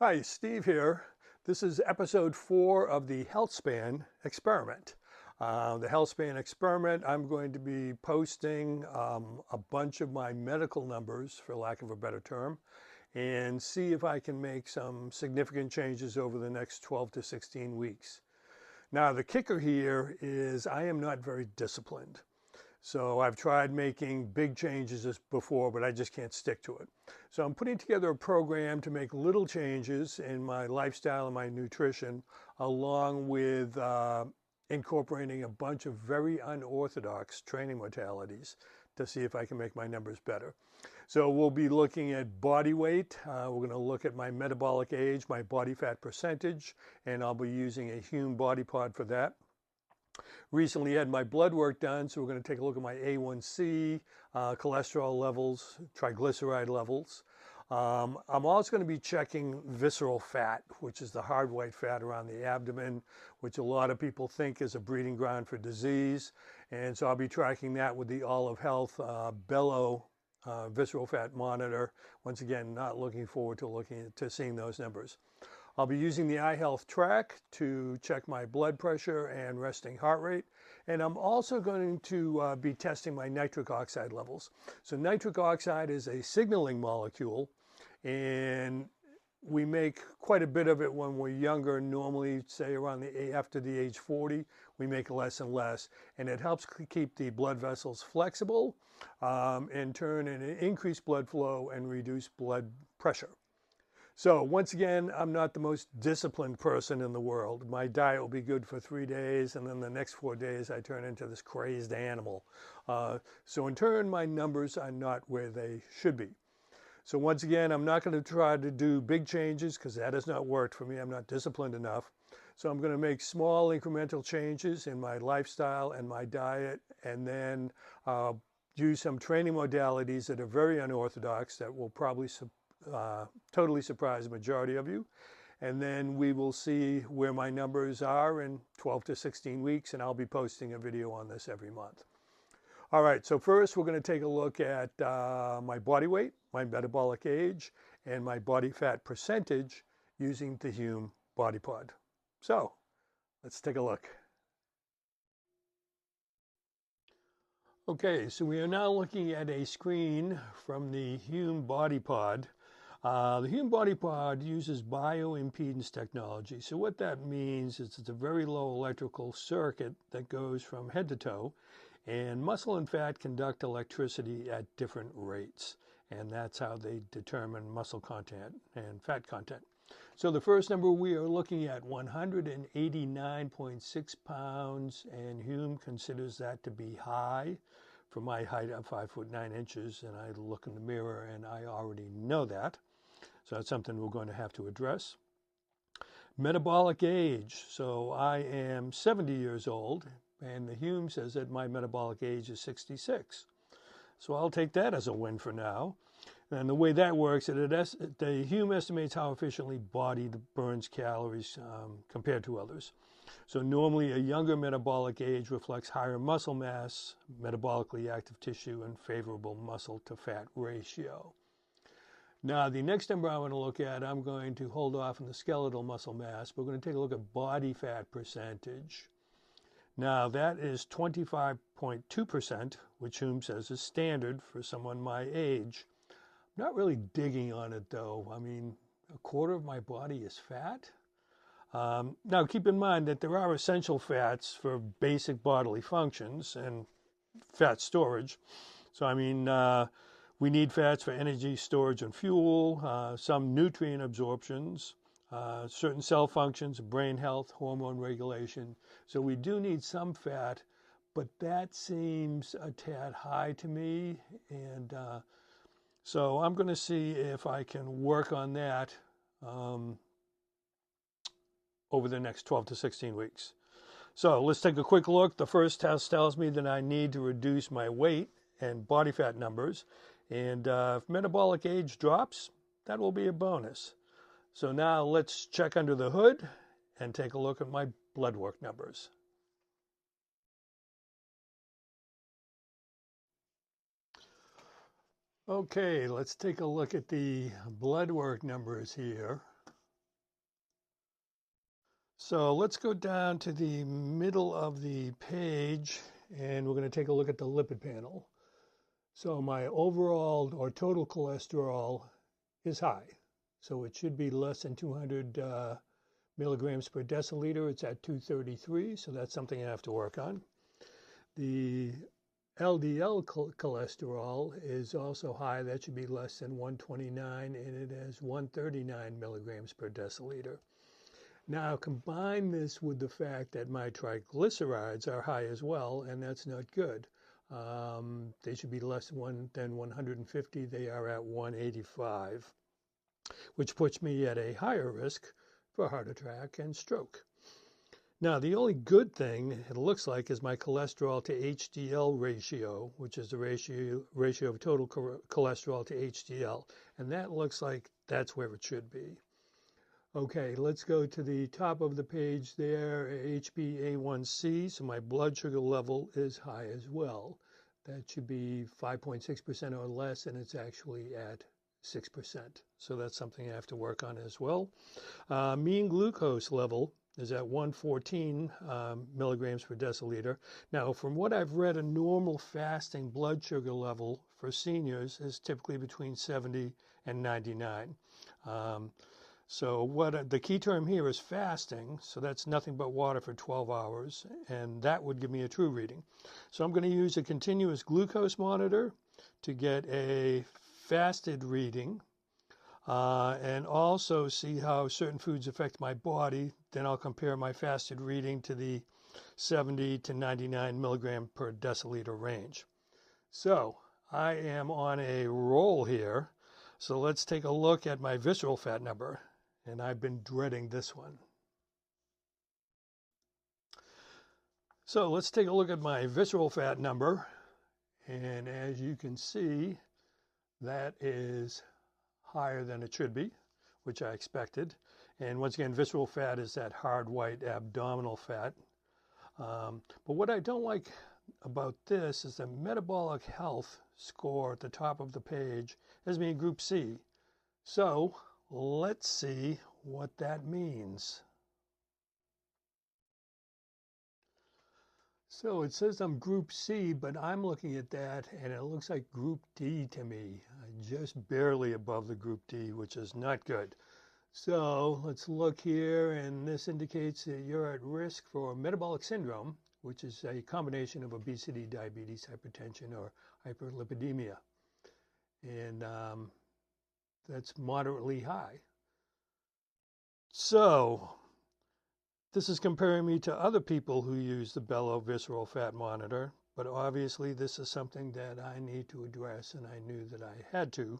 Hi, Steve here. This is episode 4 of the Health Span experiment. The Health Span experiment, I'm going to be posting a bunch of my medical numbers, for lack of a better term, and see if I can make some significant changes over the next 12 to 16 weeks. Now, the kicker here is I am not very disciplined. So I've tried making big changes before, but I just can't stick to it. So I'm putting together a program to make little changes in my lifestyle and my nutrition, along with incorporating a bunch of very unorthodox training modalities to see if I can make my numbers better. So we'll be looking at body weight. We're going to look at my metabolic age, my body fat percentage, and I'll be using a Hume BodyPod for that. Recently had my blood work done, so we're going to take a look at my A1C, cholesterol levels, triglyceride levels. I'm also going to be checking visceral fat, which is the hard white fat around the abdomen, which a lot of people think is a breeding ground for disease. And so I'll be tracking that with the All of Health Bellow visceral fat monitor. Once again, not looking forward to seeing those numbers. I'll be using the iHealth track to check my blood pressure and resting heart rate. And I'm also going to be testing my nitric oxide levels. So nitric oxide is a signaling molecule, and we make quite a bit of it when we're younger. Normally, say around after the age 40, we make less and less. And it helps keep the blood vessels flexible, in turn, and increase blood flow and reduce blood pressure. So once again, I'm not the most disciplined person in the world. My diet will be good for 3 days, and then the next 4 days I turn into this crazed animal. So in turn, my numbers are not where they should be. So once again, I'm not going to try to do big changes because that has not worked for me. I'm not disciplined enough. So I'm going to make small incremental changes in my lifestyle and my diet, and then use some training modalities that are very unorthodox that will probably totally surprise the majority of you. And then we will see where my numbers are in 12 to 16 weeks, and I'll be posting a video on this every month. All right, so first we're going to take a look at my body weight, my metabolic age, and my body fat percentage using the Hume BodyPod. So let's take a look. Okay, so we are now looking at a screen from the Hume BodyPod. The Hume BodyPod uses bioimpedance technology. So what that means is it's a very low electrical circuit that goes from head to toe, and muscle and fat conduct electricity at different rates. And that's how they determine muscle content and fat content. So the first number we are looking at 189.6 pounds, and Hume considers that to be high. For my height, I'm 5'9", and I look in the mirror and I already know that. So that's something we're going to have to address. Metabolic age. So I am 70 years old, and the Hume says that my metabolic age is 66. So I'll take that as a win for now. And the way that works, the Hume estimates how efficiently body burns calories compared to others. So normally a younger metabolic age reflects higher muscle mass, metabolically active tissue, and favorable muscle to fat ratio. Now, the next number I want to look at, I'm going to hold off on the skeletal muscle mass. We're going to take a look at body fat percentage. Now, that is 25.2%, which Hume says is standard for someone my age. I'm not really digging on it, though. I mean, a quarter of my body is fat. Now, keep in mind that there are essential fats for basic bodily functions and fat storage. So, I mean, we need fats for energy storage and fuel, some nutrient absorptions, certain cell functions, brain health, hormone regulation. So we do need some fat, but that seems a tad high to me. And so I'm going to see if I can work on that over the next 12 to 16 weeks. So let's take a quick look. The first test tells me that I need to reduce my weight and body fat numbers. And if metabolic age drops, that will be a bonus. So now let's check under the hood and take a look at my blood work numbers. Okay, let's take a look at the blood work numbers here. So let's go down to the middle of the page and we're going to take a look at the lipid panel. So my overall or total cholesterol is high. So it should be less than 200 milligrams per deciliter. It's at 233, so that's something I have to work on. The LDL cholesterol is also high. That should be less than 129, and it has 139 milligrams per deciliter. Now combine this with the fact that my triglycerides are high as well, and that's not good. They should be less than 150. They are at 185, which puts me at a higher risk for heart attack and stroke. Now, the only good thing it looks like is my cholesterol to HDL ratio, which is the ratio of total cholesterol to HDL. And that looks like that's where it should be. Okay, let's go to the top of the page there, HbA1c. So my blood sugar level is high as well. That should be 5.6% or less, and it's actually at 6%. So that's something I have to work on as well. Mean glucose level is at 114 milligrams per deciliter. Now, from what I've read, a normal fasting blood sugar level for seniors is typically between 70 and 99. So the key term here is fasting. So that's nothing but water for 12 hours. And that would give me a true reading. So I'm going to use a continuous glucose monitor to get a fasted reading and also see how certain foods affect my body. Then I'll compare my fasted reading to the 70 to 99 milligram per deciliter range. So I am on a roll here. So let's take a look at my visceral fat number. And I've been dreading this one. So let's take a look at my visceral fat number. And as you can see, that is higher than it should be, which I expected. And once again, visceral fat is that hard white abdominal fat. But what I don't like about this is the metabolic health score at the top of the page has me in group C. So let's see what that means. So it says I'm group C, but I'm looking at that and it looks like group D to me, just barely above the group D, which is not good. So let's look here, and this indicates that you're at risk for metabolic syndrome, which is a combination of obesity, diabetes, hypertension, or hyperlipidemia. And that's moderately high. So this is comparing me to other people who use the Bellow visceral fat monitor, but obviously this is something that I need to address, and I knew that I had to.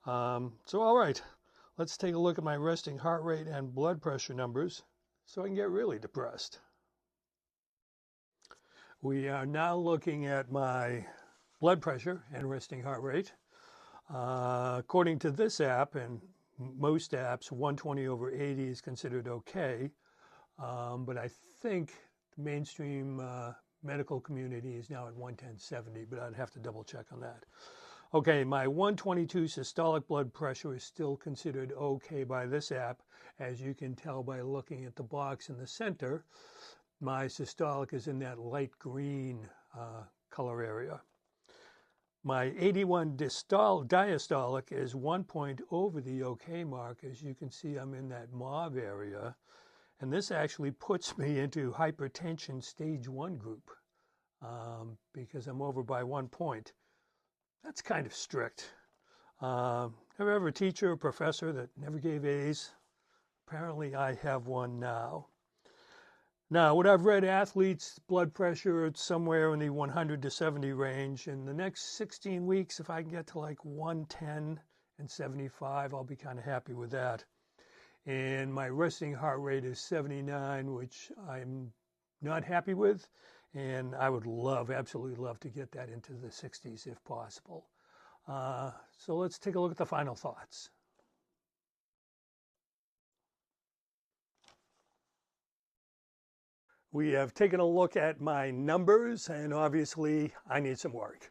So all right, let's take a look at my resting heart rate and blood pressure numbers so I can get really depressed. We are now looking at my blood pressure and resting heart rate. According to this app and most apps, 120/80 is considered okay. But I think the mainstream medical community is now at 110/70, but I'd have to double check on that. Okay, my 122 systolic blood pressure is still considered okay by this app. As you can tell by looking at the box in the center, my systolic is in that light green color area. My 81 diastolic is 1 point over the okay mark. As you can see, I'm in that mauve area. And this actually puts me into hypertension stage 1 group because I'm over by 1 point. That's kind of strict. Have you ever a teacher or professor that never gave A's? Apparently I have one now. Now, what I've read, athletes' blood pressure, it's somewhere in the 100 to 70 range. In the next 16 weeks, if I can get to like 110 and 75, I'll be kind of happy with that. And my resting heart rate is 79, which I'm not happy with. And I would absolutely love to get that into the 60s if possible. So let's take a look at the final thoughts. We have taken a look at my numbers, and obviously I need some work.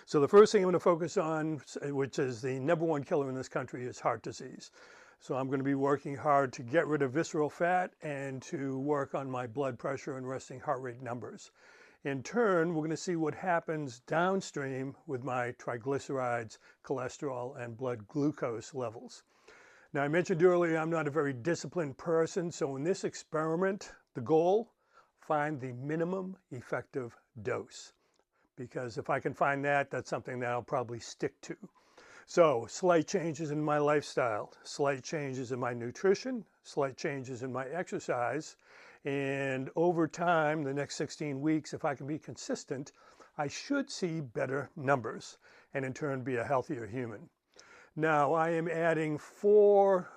So the first thing I'm going to focus on, which is the #1 killer in this country, is heart disease. So I'm going to be working hard to get rid of visceral fat and to work on my blood pressure and resting heart rate numbers. In turn, we're going to see what happens downstream with my triglycerides, cholesterol, and blood glucose levels. Now, I mentioned earlier I'm not a very disciplined person, so in this experiment, the goal, find the minimum effective dose. Because if I can find that, that's something that I'll probably stick to. So, slight changes in my lifestyle, slight changes in my nutrition, slight changes in my exercise, and over time, the next 16 weeks, if I can be consistent, I should see better numbers and in turn be a healthier human. Now, I am adding 4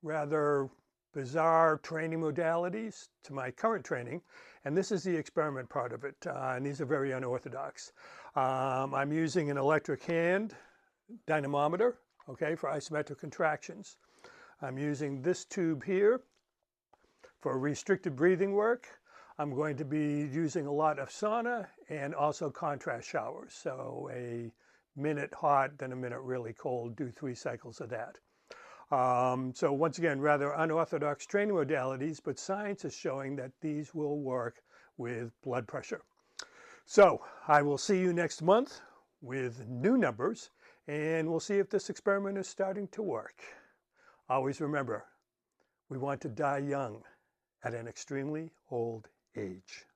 rather bizarre training modalities to my current training, and this is the experiment part of it, and these are very unorthodox. I'm using an electric hand dynamometer, okay, for isometric contractions. I'm using this tube here for restricted breathing work. I'm going to be using a lot of sauna and also contrast showers. So a minute hot, then a minute really cold, do 3 cycles of that. So once again, rather unorthodox training modalities, but science is showing that these will work with blood pressure. So I will see you next month with new numbers, and we'll see if this experiment is starting to work. Always remember, we want to die young at an extremely old age.